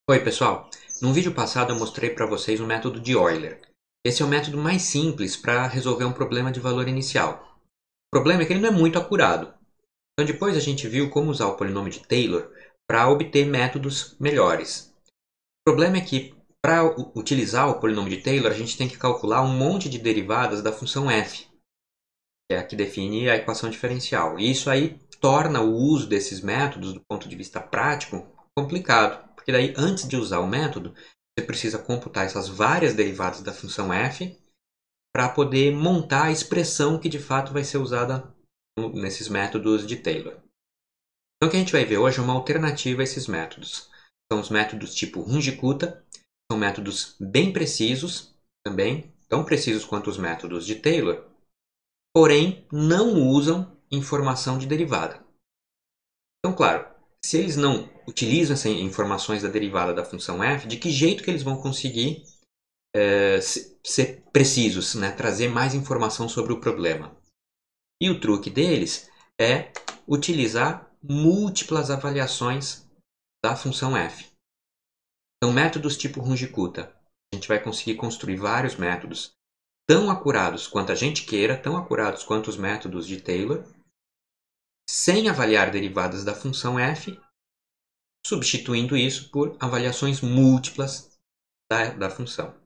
Oi, pessoal! No vídeo passado eu mostrei para vocês o método de Euler. Esse é o método mais simples para resolver um problema de valor inicial. O problema é que ele não é muito acurado. Então depois a gente viu como usar o polinômio de Taylor para obter métodos melhores. O problema é que para utilizar o polinômio de Taylor a gente tem que calcular um monte de derivadas da função f, que é a que define a equação diferencial. E isso aí torna o uso desses métodos, do ponto de vista prático, complicado. Porque daí, antes de usar o método, você precisa computar essas várias derivadas da função f para poder montar a expressão que de fato vai ser usada nesses métodos de Taylor. Então o que a gente vai ver hoje é uma alternativa a esses métodos. São os métodos tipo Runge-Kutta, são métodos bem precisos também, tão precisos quanto os métodos de Taylor, porém não usam informação de derivada. Então, claro, se eles não utilizam essas informações da derivada da função f, de que jeito que eles vão conseguir ser precisos, né? Trazer mais informação sobre o problema? E o truque deles é utilizar múltiplas avaliações da função f. Então, métodos tipo Runge-Kutta, a gente vai conseguir construir vários métodos tão acurados quanto a gente queira, tão acurados quanto os métodos de Taylor, sem avaliar derivadas da função f, substituindo isso por avaliações múltiplas da função.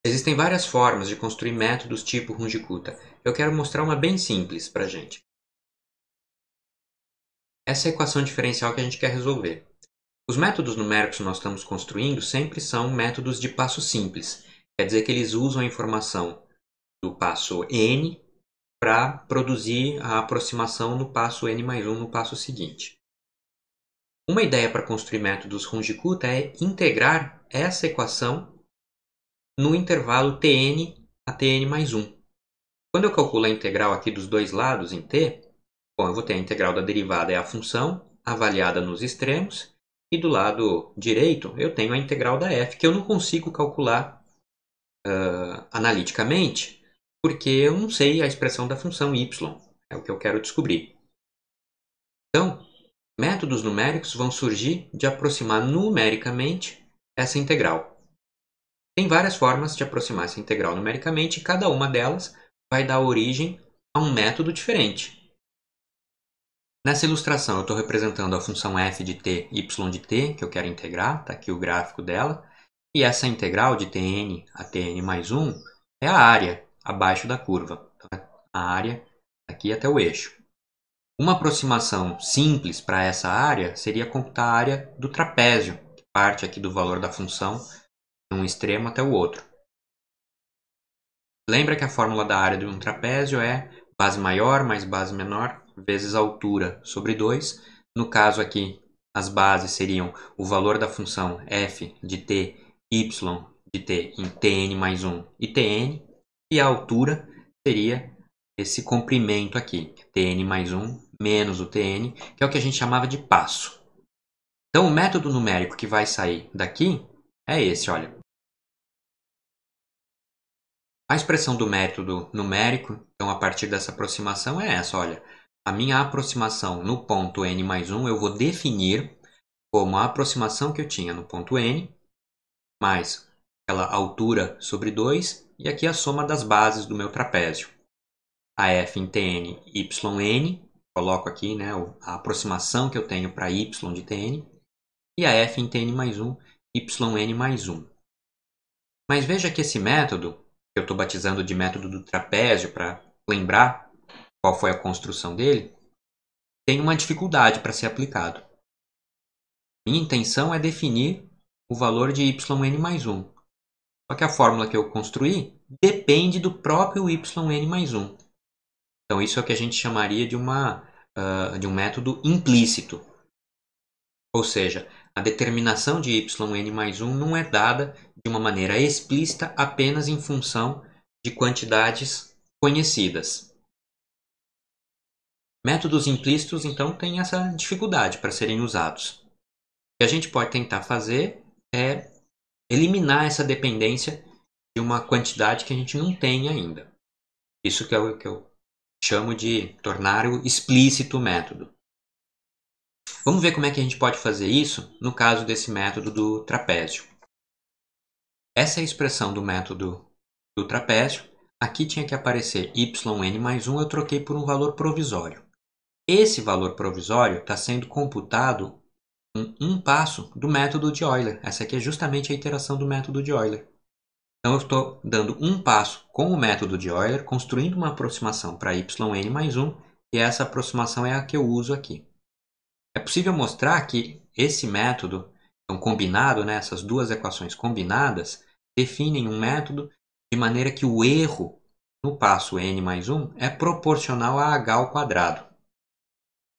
Existem várias formas de construir métodos tipo Runge-Kutta. Eu quero mostrar uma bem simples para a gente. Essa é a equação diferencial que a gente quer resolver. Os métodos numéricos que nós estamos construindo sempre são métodos de passo simples. Quer dizer que eles usam a informação do passo n para produzir a aproximação no passo n mais 1 no passo seguinte. Uma ideia para construir métodos Runge-Kutta é integrar essa equação no intervalo Tn a Tn mais 1. Quando eu calculo a integral aqui dos dois lados em t, bom, eu vou ter a integral da derivada, é a função avaliada nos extremos, e do lado direito eu tenho a integral da f, que eu não consigo calcular analiticamente, porque eu não sei a expressão da função y, é o que eu quero descobrir. Então, métodos numéricos vão surgir de aproximar numericamente essa integral. Tem várias formas de aproximar essa integral numericamente e cada uma delas vai dar origem a um método diferente. Nessa ilustração eu estou representando a função f de t, y de t, que eu quero integrar, está aqui o gráfico dela, e essa integral de Tn a Tn mais 1 é a área abaixo da curva, então, a área aqui até o eixo. Uma aproximação simples para essa área seria computar a área do trapézio, que parte aqui do valor da função de um extremo até o outro. Lembra que a fórmula da área de um trapézio é base maior mais base menor vezes a altura sobre 2. No caso aqui, as bases seriam o valor da função f de t, y de t em Tn mais 1 e Tn, e a altura seria esse comprimento aqui, Tn mais 1 menos o Tn, que é o que a gente chamava de passo. Então, o método numérico que vai sair daqui é esse, olha. A expressão do método numérico, então a partir dessa aproximação é essa, olha. A minha aproximação no ponto n mais 1 eu vou definir como a aproximação que eu tinha no ponto n, mais aquela altura sobre 2, e aqui a soma das bases do meu trapézio. A f em Tn, yn, coloco aqui, né, a aproximação que eu tenho para y de Tn, e a f em Tn mais 1, yn mais 1. Mas veja que esse método, que eu estou batizando de método do trapézio para lembrar qual foi a construção dele, tem uma dificuldade para ser aplicado. Minha intenção é definir o valor de yn mais 1. Só que a fórmula que eu construí depende do próprio yn mais 1. Então isso é o que a gente chamaria de um método implícito. Ou seja, a determinação de yn mais 1 não é dada de uma maneira explícita apenas em função de quantidades conhecidas. Métodos implícitos, então, têm essa dificuldade para serem usados. O que a gente pode tentar fazer é eliminar essa dependência de uma quantidade que a gente não tem ainda. Isso que eu chamo de tornar o explícito o método. Vamos ver como é que a gente pode fazer isso no caso desse método do trapézio. Essa é a expressão do método do trapézio. Aqui tinha que aparecer yn mais 1, eu troquei por um valor provisório. Esse valor provisório está sendo computado com um passo do método de Euler. Essa aqui é justamente a iteração do método de Euler. Então, eu estou dando um passo com o método de Euler, construindo uma aproximação para yn mais 1, e essa aproximação é a que eu uso aqui. É possível mostrar que esse método, então combinado, né, essas duas equações combinadas, definem um método de maneira que o erro no passo n mais 1 é proporcional a h ao quadrado.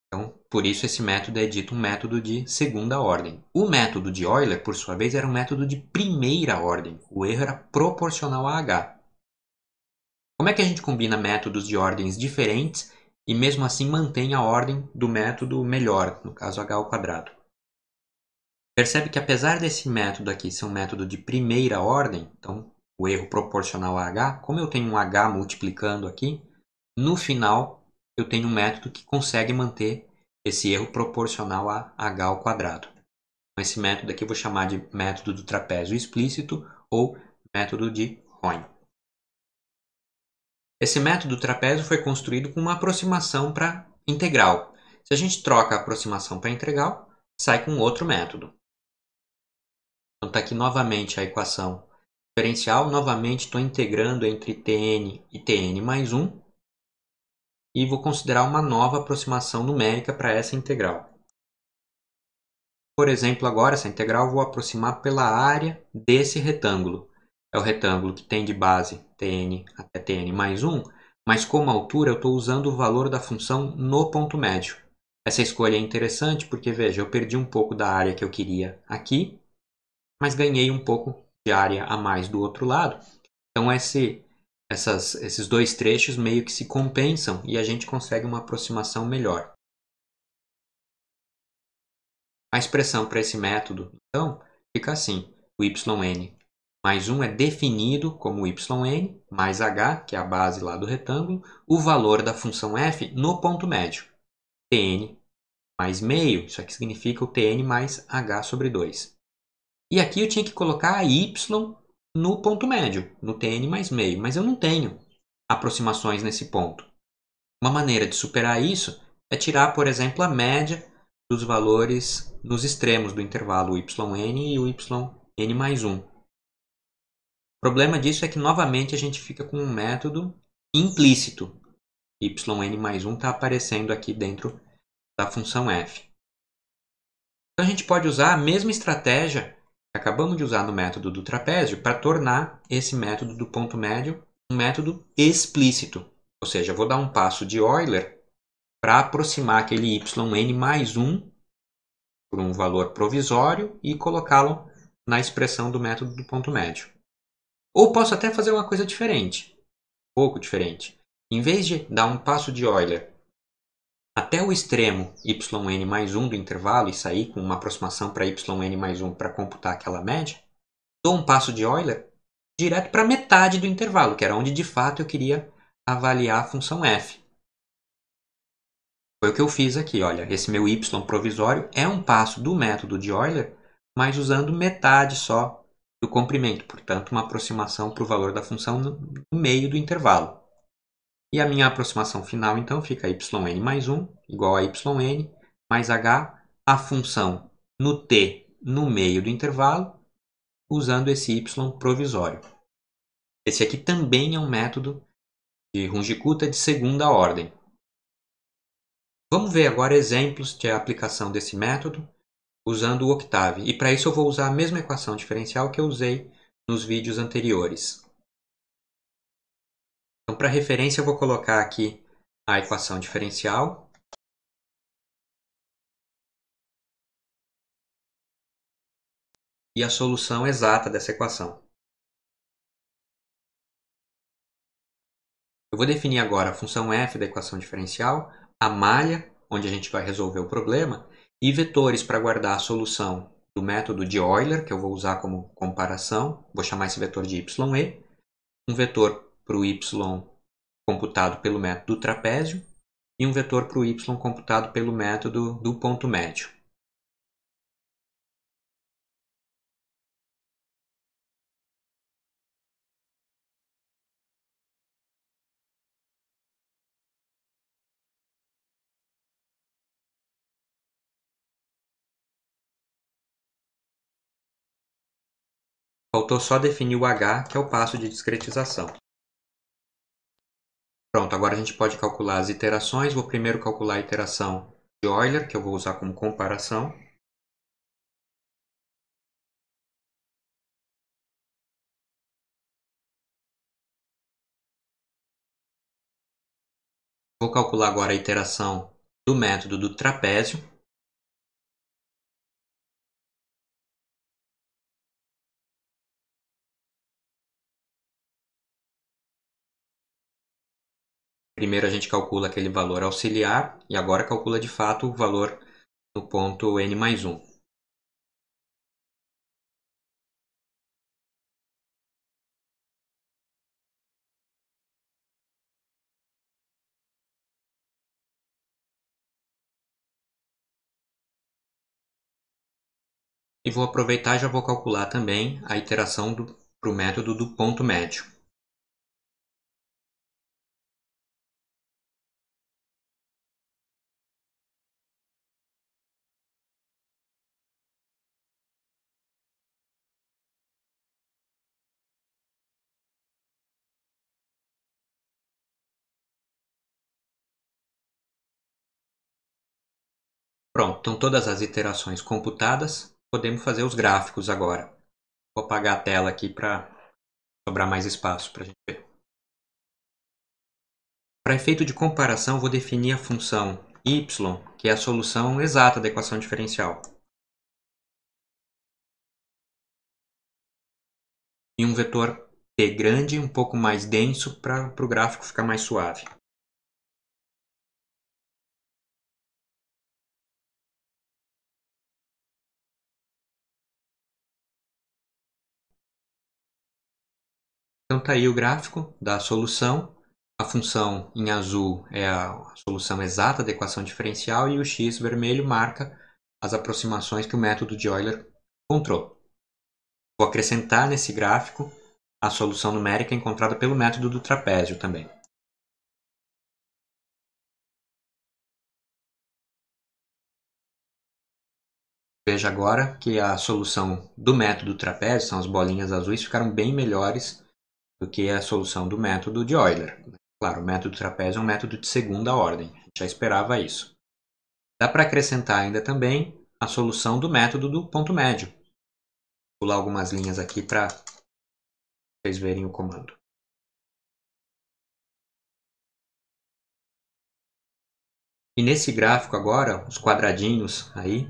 Então, por isso esse método é dito um método de segunda ordem. O método de Euler, por sua vez, era um método de primeira ordem. O erro era proporcional a h. Como é que a gente combina métodos de ordens diferentes e mesmo assim mantém a ordem do método melhor, no caso h ao quadrado? Percebe que apesar desse método aqui ser um método de primeira ordem, então o erro proporcional a h, como eu tenho um h multiplicando aqui, no final eu tenho um método que consegue manter esse erro proporcional a h ao quadrado. Então, esse método aqui eu vou chamar de método do trapézio explícito ou método de Roym. Esse método do trapézio foi construído com uma aproximação para integral. Se a gente troca a aproximação para integral, sai com outro método. Então está aqui novamente a equação diferencial. Novamente estou integrando entre Tn e Tn mais 1. E vou considerar uma nova aproximação numérica para essa integral. Por exemplo, agora essa integral eu vou aproximar pela área desse retângulo. É o retângulo que tem de base Tn até Tn mais 1, mas como altura eu estou usando o valor da função no ponto médio. Essa escolha é interessante porque, veja, eu perdi um pouco da área que eu queria aqui, mas ganhei um pouco de área a mais do outro lado. Então esses dois trechos meio que se compensam e a gente consegue uma aproximação melhor. A expressão para esse método, então, fica assim. O yn mais 1 é definido como yn mais h, que é a base lá do retângulo, o valor da função f no ponto médio. Tn mais meio, isso aqui significa o Tn mais h sobre 2. E aqui eu tinha que colocar a y no ponto médio, no Tn mais meio, mas eu não tenho aproximações nesse ponto. Uma maneira de superar isso é tirar, por exemplo, a média dos valores nos extremos do intervalo yn e o yn mais 1. O problema disso é que, novamente, a gente fica com um método implícito. Yn mais 1 está aparecendo aqui dentro da função f. Então, a gente pode usar a mesma estratégia que acabamos de usar no método do trapézio para tornar esse método do ponto médio um método explícito. Ou seja, eu vou dar um passo de Euler para aproximar aquele yn mais 1 por um valor provisório e colocá-lo na expressão do método do ponto médio. Ou posso até fazer uma coisa diferente, um pouco diferente. Em vez de dar um passo de Euler até o extremo yn mais 1 do intervalo e sair com uma aproximação para yn mais 1 para computar aquela média, dou um passo de Euler direto para metade do intervalo, que era onde de fato eu queria avaliar a função f. Foi o que eu fiz aqui, olha, esse meu y provisório é um passo do método de Euler, mas usando metade só do comprimento, portanto uma aproximação para o valor da função no meio do intervalo. E a minha aproximação final então fica yn mais 1 igual a yn mais h, a função no t no meio do intervalo, usando esse y provisório. Esse aqui também é um método de Runge-Kutta de segunda ordem. Vamos ver agora exemplos de aplicação desse método usando o Octave. E para isso eu vou usar a mesma equação diferencial que eu usei nos vídeos anteriores. Então, para referência, eu vou colocar aqui a equação diferencial. E a solução exata dessa equação. Eu vou definir agora a função f da equação diferencial, a malha, onde a gente vai resolver o problema, e vetores para guardar a solução do método de Euler, que eu vou usar como comparação. Vou chamar esse vetor de ye. Um vetor para o y computado pelo método do trapézio e um vetor para o y computado pelo método do ponto médio. Faltou só definir o h, que é o passo de discretização. Pronto, agora a gente pode calcular as iterações. Vou primeiro calcular a iteração de Euler, que eu vou usar como comparação. Vou calcular agora a iteração do método do trapézio. Primeiro a gente calcula aquele valor auxiliar e agora calcula de fato o valor no ponto n mais 1. E vou aproveitar e já vou calcular também a iteração para o método do ponto médio. Pronto, então todas as iterações computadas, podemos fazer os gráficos agora. Vou apagar a tela aqui para sobrar mais espaço para a gente ver. Para efeito de comparação, vou definir a função y, que é a solução exata da equação diferencial. E um vetor t grande, um pouco mais denso, para o gráfico ficar mais suave. Então está aí o gráfico da solução. A função em azul é a solução exata da equação diferencial e o x vermelho marca as aproximações que o método de Euler encontrou. Vou acrescentar nesse gráfico a solução numérica encontrada pelo método do trapézio também. Veja agora que a solução do método trapézio, são as bolinhas azuis, ficaram bem melhores do que a solução do método de Euler. Claro, o método trapézio é um método de segunda ordem, a gente já esperava isso. Dá para acrescentar ainda também a solução do método do ponto médio. Vou pular algumas linhas aqui para vocês verem o comando. E nesse gráfico agora, os quadradinhos aí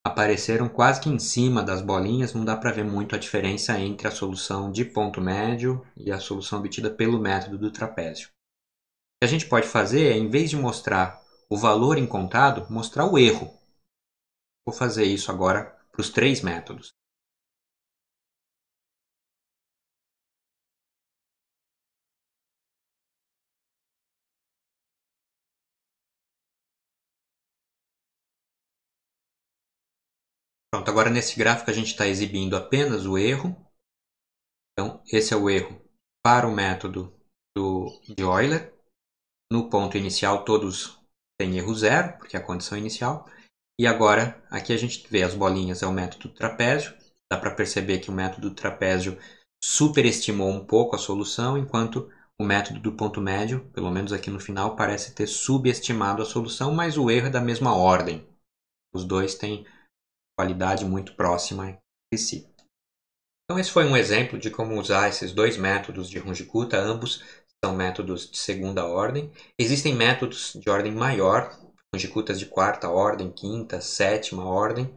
apareceram quase que em cima das bolinhas, não dá para ver muito a diferença entre a solução de ponto médio e a solução obtida pelo método do trapézio. O que a gente pode fazer é, em vez de mostrar o valor encontrado, mostrar o erro. Vou fazer isso agora para os três métodos. Pronto, agora nesse gráfico a gente está exibindo apenas o erro. Então, esse é o erro para o método de Euler. No ponto inicial, todos têm erro zero, porque é a condição inicial. E agora, aqui a gente vê as bolinhas, é o método trapézio. Dá para perceber que o método trapézio superestimou um pouco a solução, enquanto o método do ponto médio, pelo menos aqui no final, parece ter subestimado a solução, mas o erro é da mesma ordem. Os dois têm qualidade muito próxima entre si. Então esse foi um exemplo de como usar esses dois métodos de Runge-Kutta, ambos são métodos de segunda ordem. Existem métodos de ordem maior, Runge-Kuttas de quarta ordem, quinta, sétima ordem.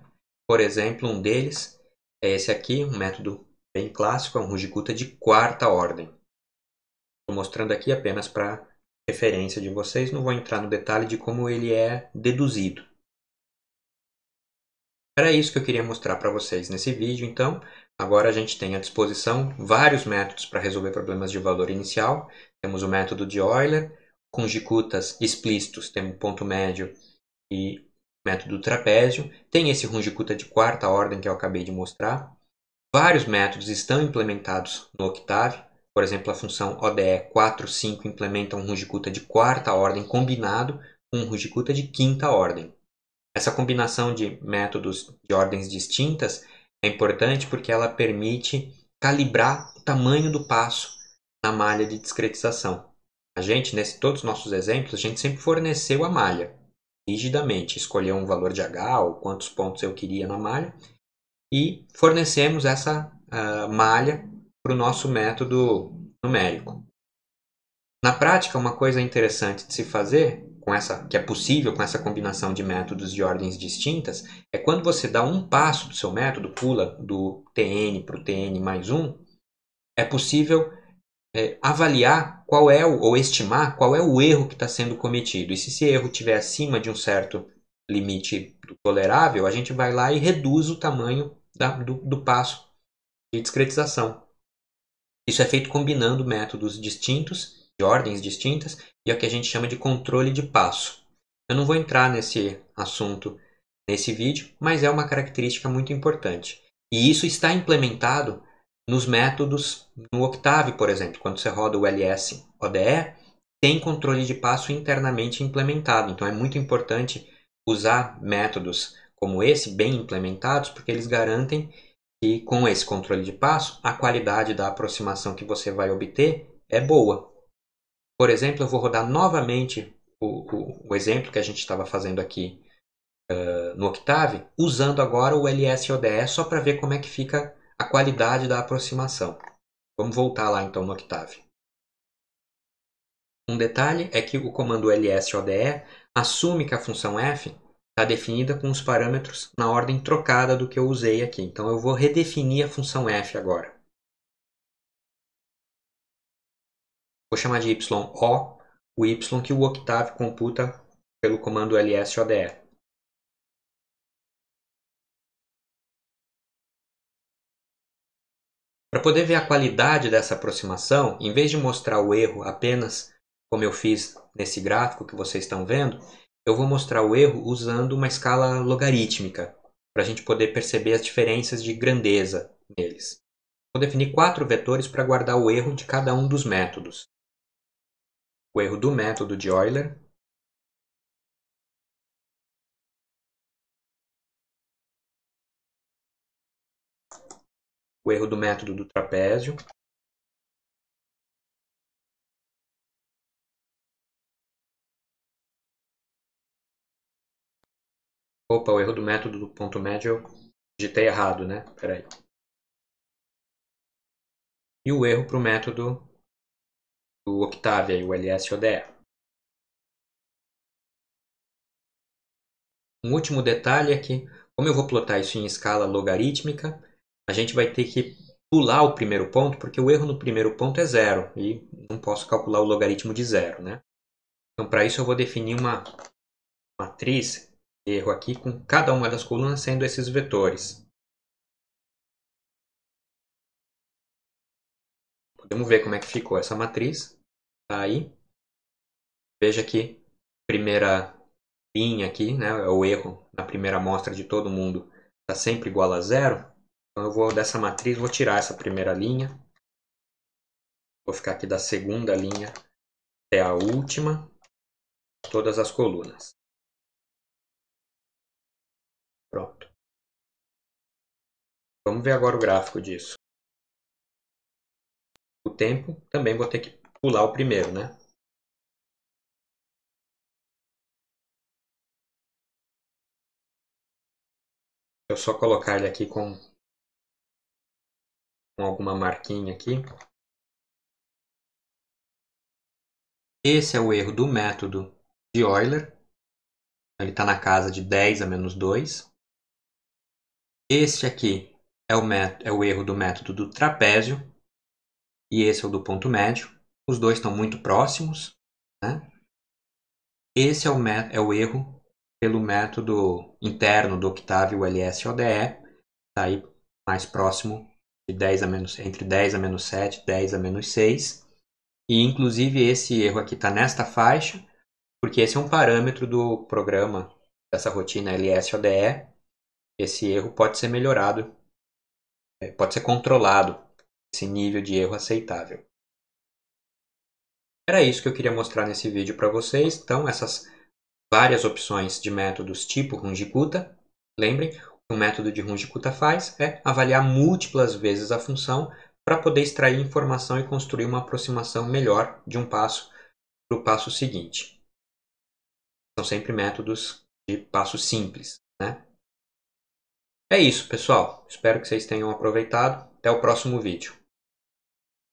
Por exemplo, um deles é esse aqui, um método bem clássico, é um Runge-Kutta de quarta ordem. Estou mostrando aqui apenas para referência de vocês, não vou entrar no detalhe de como ele é deduzido. Era isso que eu queria mostrar para vocês nesse vídeo, então. Agora a gente tem à disposição vários métodos para resolver problemas de valor inicial. Temos o método de Euler, rungicutas explícitos, tem um ponto médio e método trapézio. Tem esse rungicuta de quarta ordem que eu acabei de mostrar. Vários métodos estão implementados no Octave. Por exemplo, a função ODE 4,5 implementa um rungicuta de quarta ordem combinado com um rungicuta de quinta ordem. Essa combinação de métodos de ordens distintas é importante porque ela permite calibrar o tamanho do passo na malha de discretização. A gente, todos os nossos exemplos, a gente sempre forneceu a malha rigidamente, escolheu um valor de H ou quantos pontos eu queria na malha e fornecemos essa malha para o nosso método numérico. Na prática, uma coisa interessante de se fazer, que é possível com essa combinação de métodos de ordens distintas, é quando você dá um passo do seu método, pula do Tn para o Tn mais 1, é possível avaliar ou estimar qual é o erro que está sendo cometido. E se esse erro estiver acima de um certo limite tolerável, a gente vai lá e reduz o tamanho do passo de discretização. Isso é feito combinando métodos distintos, de ordens distintas, e é o que a gente chama de controle de passo. Eu não vou entrar nesse assunto nesse vídeo, mas é uma característica muito importante. E isso está implementado nos métodos no Octave, por exemplo. Quando você roda o LS-ODE, tem controle de passo internamente implementado. Então é muito importante usar métodos como esse, bem implementados, porque eles garantem que com esse controle de passo, a qualidade da aproximação que você vai obter é boa. Por exemplo, eu vou rodar novamente o exemplo que a gente estava fazendo aqui no Octave, usando agora o LS-ODE só para ver como é que fica a qualidade da aproximação. Vamos voltar lá então no Octave. Um detalhe é que o comando LS-ODE assume que a função f está definida com os parâmetros na ordem trocada do que eu usei aqui. Então eu vou redefinir a função f agora. Vou chamar de YO o y que o Octave computa pelo comando LS-ODE. Para poder ver a qualidade dessa aproximação, em vez de mostrar o erro apenas como eu fiz nesse gráfico que vocês estão vendo, eu vou mostrar o erro usando uma escala logarítmica, para a gente poder perceber as diferenças de grandeza neles. Vou definir 4 vetores para guardar o erro de cada um dos métodos. O erro do método de Euler, o erro do método do trapézio, opa, o erro do método do ponto médio eu digitei errado, né? Peraí. E o erro para o método do Octave, o LS-ODE. Um último detalhe é que, como eu vou plotar isso em escala logarítmica, a gente vai ter que pular o primeiro ponto, porque o erro no primeiro ponto é zero, e não posso calcular o logaritmo de zero, né? Então, para isso, eu vou definir uma matriz de erro aqui, com cada uma das colunas sendo esses vetores. Podemos ver como é que ficou essa matriz. Tá aí. Veja que a primeira linha aqui, né, é o erro na primeira amostra de todo mundo, está sempre igual a zero. Então eu vou dessa matriz, vou tirar essa primeira linha. Vou ficar aqui da segunda linha até a última, todas as colunas. Pronto. Vamos ver agora o gráfico disso. O tempo, também vou ter que pular o primeiro, né? Eu só colocar ele aqui com alguma marquinha aqui. Esse é o erro do método de Euler. Ele está na casa de 10 a menos 2. Este aqui é o erro do método do trapézio. E esse é o do ponto médio. Os dois estão muito próximos, né? Esse é o erro pelo método interno do Octave, o LS-ODE. Está aí mais próximo de 10 a menos, entre 10 a menos 7 e 10 a menos 6. E inclusive esse erro aqui está nesta faixa, porque esse é um parâmetro do programa, dessa rotina LS-ODE. Esse erro pode ser melhorado, pode ser controlado, esse nível de erro aceitável. Era isso que eu queria mostrar nesse vídeo para vocês. Então, essas várias opções de métodos tipo Runge-Kutta. Lembrem, o que o método de Runge-Kutta faz é avaliar múltiplas vezes a função para poder extrair informação e construir uma aproximação melhor de um passo para o passo seguinte. São sempre métodos de passos simples, né? É isso, pessoal. Espero que vocês tenham aproveitado. Até o próximo vídeo.